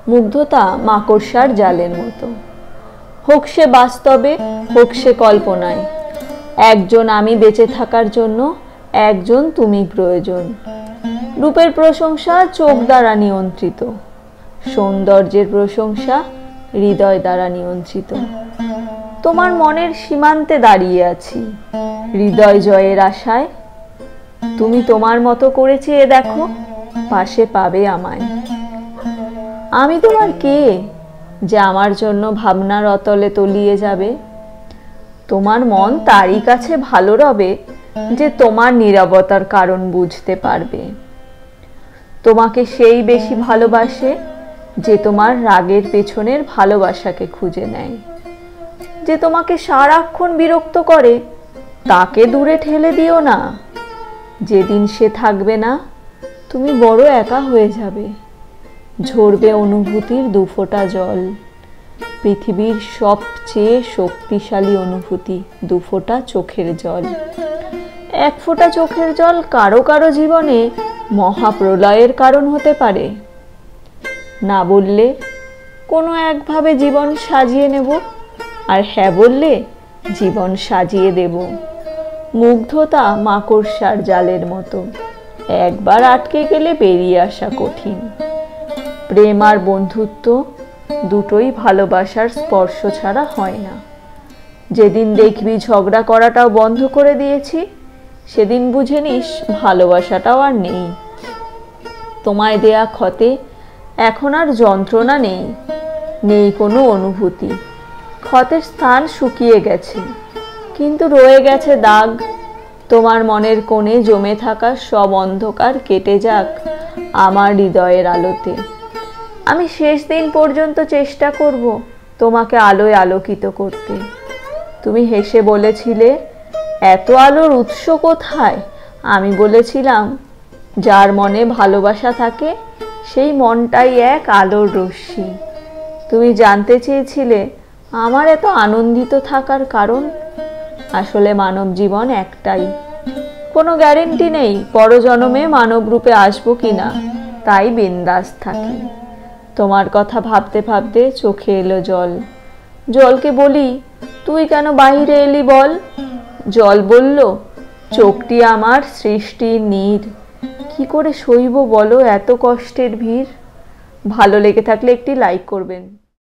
মুগ্ধতা মাকড়সার জালের মতো, হোক সে বাস্তবে হোক সে কল্পনায়। একজন আমি বেঁচে থাকার জন্য একজন তুমি প্রয়োজন। রূপের প্রশংসা চোখ দ্বারা নিয়ন্ত্রিত, সৌন্দর্যের প্রশংসা হৃদয় দ্বারা নিয়ন্ত্রিত। তোমার মনের সীমান্তে দাঁড়িয়ে আছি হৃদয় জয়ের আশায়। তুমি তোমার মতো করে চেয়ে দেখো, পাশে পাবে আমায়। আমি তোমার কে যে আমার জন্য ভাবনার অতলে তলিয়ে যাবে? তোমার মন তারই কাছে ভালো রবে যে তোমার নীরবতার কারণ বুঝতে পারবে। তোমাকে সেই বেশি ভালোবাসে যে তোমার রাগের পেছনের ভালোবাসাকে খুঁজে নেয়। যে তোমাকে সারাক্ষণ বিরক্ত করে তাকে দূরে ঠেলে দিও না। যেদিন সে থাকবে না তুমি বড় একা হয়ে যাবে। ঝরবে অনুভূতির দুফোঁটা জল, পৃথিবীর সবচেয়ে শক্তিশালী অনুভূতি দুফোঁটা চোখের জল। এক ফোঁটা চোখের জল কারো কারো জীবনে মহাপ্রলয়ের কারণ হতে পারে। না বললে কোনো একভাবে জীবন সাজিয়ে নেব, আর হ্যাঁ বললে জীবন সাজিয়ে দেব। মুগ্ধতা মাকড়সার জালের মতো, একবার আটকে গেলে বেরিয়ে আসা কঠিন। প্রেম আর বন্ধুত্ব দুটোই ভালোবাসার স্পর্শ ছাড়া হয় না। যেদিন দেখবি ঝগড়া করাটাও বন্ধ করে দিয়েছি, সেদিন বুঝে নিস ভালোবাসাটাও আর নেই। তোমায় দেয়া ক্ষতে এখন আর যন্ত্রণা নেই, নেই কোনো অনুভূতি। ক্ষতের স্থান শুকিয়ে গেছে, কিন্তু রয়ে গেছে দাগ। তোমার মনের কোণে জমে থাকা সব অন্ধকার কেটে যাক আমার হৃদয়ের আলোতে। আমি শেষ দিন পর্যন্ত চেষ্টা করব তোমাকে আলোয় আলোকিত করতে। তুমি হেসে বলেছিলে, এত আলোর উৎস কোথায়? আমি বলেছিলাম, যার মনে ভালোবাসা থাকে সেই মনটাই এক আলোর রশ্মি। তুমি জানতে চেয়েছিলে আমার এত আনন্দিত থাকার কারণ। আসলে মানব জীবন একটাই, কোনো গ্যারেন্টি নেই পরজন্মে মানব রূপে আসবো কিনা, তাই বিন্দাস থাকি। তোমার কথা ভাবতে ভাবতে চোখে এলো জল। জলকে বলি, তুই কেন বাহিরে এলি বল? জল বলল, চোখটি আমার সৃষ্টির নীড়, কি করে সইব বলো এত কষ্টের ভিড়। ভালো লেগে থাকলে একটি লাইক করবেন।